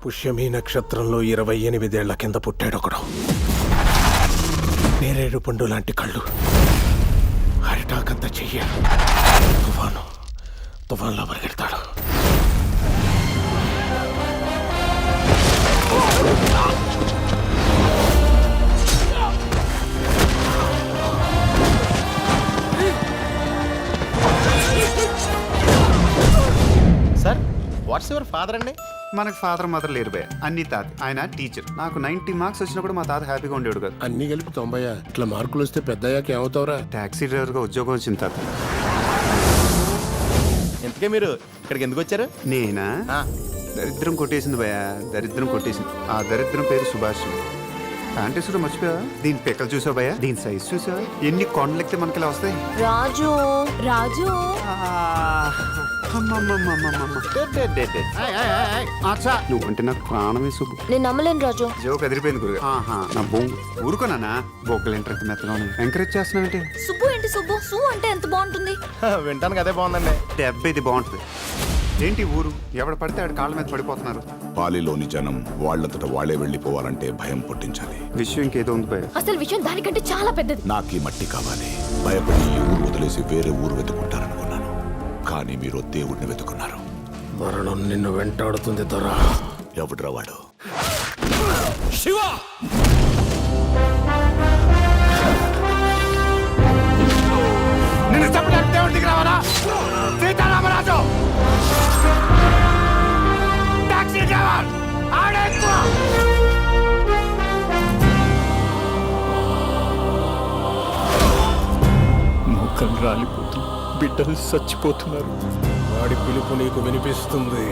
పుష్యమి నక్షత్రంలో 28 ఏళ్ల కింద పుట్టాడొకడు. నేరేడు పండు లాంటి కళ్ళు, అరిటాకంత చెయ్య. తుఫాన్లో పరిగెడతాడు. సార్, వాట్స్ యువర్ ఫాదర్ అండి? మనకు ఫాదర్ మదర్ లేరు బే, అన్ని తాత. ఆయన టీచర్. నాకు 90 మార్క్స్ వచ్చినా కూడా మా తాత హ్యాపీగా ఉండేవాడు కదా. అన్ని కలిపి 90. ఇట్లా మార్కులు వస్తే పెద్ద అయ్యాక ఏమవుతావురా? టాక్సీ డ్రైవర్గా ఉద్యోగం వచ్చింది తాత. ఇంతకే మీరు ఇక్కడికి ఎందుకు వచ్చారు? నేనా? దరిద్రం కొట్టేసింది భయ, దరిద్రం కొట్టేసింది. ఆ దరిద్రం పేరు సుభాష్. ప్యాంటీస్ కూడా మర్చిపోయావా? దీని పెక్కలు చూసావు భయ, దీని సైజ్ చూసావా? ఎన్ని కొండలు ఎక్కితే మనకి ఇలా వస్తాయి. రాజు రాజు నువ్వంటే నాకు ప్రాణమే సుబ్బు. నేను నమ్మలేను రాజు. జోక్ అదిరిపోయింది గురుగా. నా బొంగు ఊరుకోనా? బొక్కలు ఎంటర్ మెత్తగా ఉన్నాయి. ఎంకరేజ్ చేస్తున్నావంటే? సుబ్బు ఏంటి సుబ్బు? సు అంటే ఎంత బాగుంటుంది. వింటానికి అదే బాగుందండి. డెబ్బ ఇది బాగుంటుంది. ఏంటి ఊరు? ఎవడ పడితే ఆడ కాళ్ళ మీద పడిపోతున్నారు. పాలిలోని జనం వాళ్ళంతట వాళ్లే వెళ్లిపోవాలంటే భయం పుట్టించాలి. విషయం ఇంకేదో ఉంది భయ. అసలు విషయం దానికంటే చాలా పెద్దది. నాకు ఈ మట్టి కావాలి. భయపడి ఈ ఊరు వదిలేసి వేరే ఊరు వెతుకుంటారనుకున్నాను, కానీ మీరు దేవుడిని వెతుకున్నారు. మరణం నిన్ను వెంటాడుతుంది దొరా. ఎవడ్రా వాడు? శివ! నిన్ను చెప్పడానికి దేవుడి దగ్గర రావాలా? సీతారామరాజు టాక్సీ డ్రైవర్ ఆడేక్కువ. మొక్కలు రాలిపోతూ బిడ్డలు చచ్చిపోతున్నారు. వాడి పిలుపు నీకు వినిపిస్తుంది.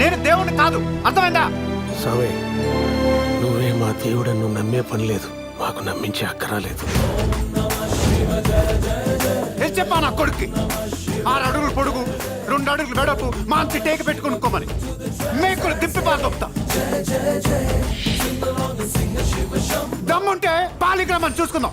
నేను దేవుడిని కాదు, అర్థమైందా? స్వామి, నువ్వే మా దేవుడని నమ్మే పని లేదు, మాకు నమ్మించే అక్కరాలేదు. నేను చెప్పా నా కొడుక్కి 6 అడుగులు పొడుగు 2 అడుగులు వెడపు మాంచి టేక పెట్టుకునుకోమని. మేకులు దిప్పి పాల్గొప్తా. దమ్ముంటే పాలిగ్రామని చూసుకుందాం.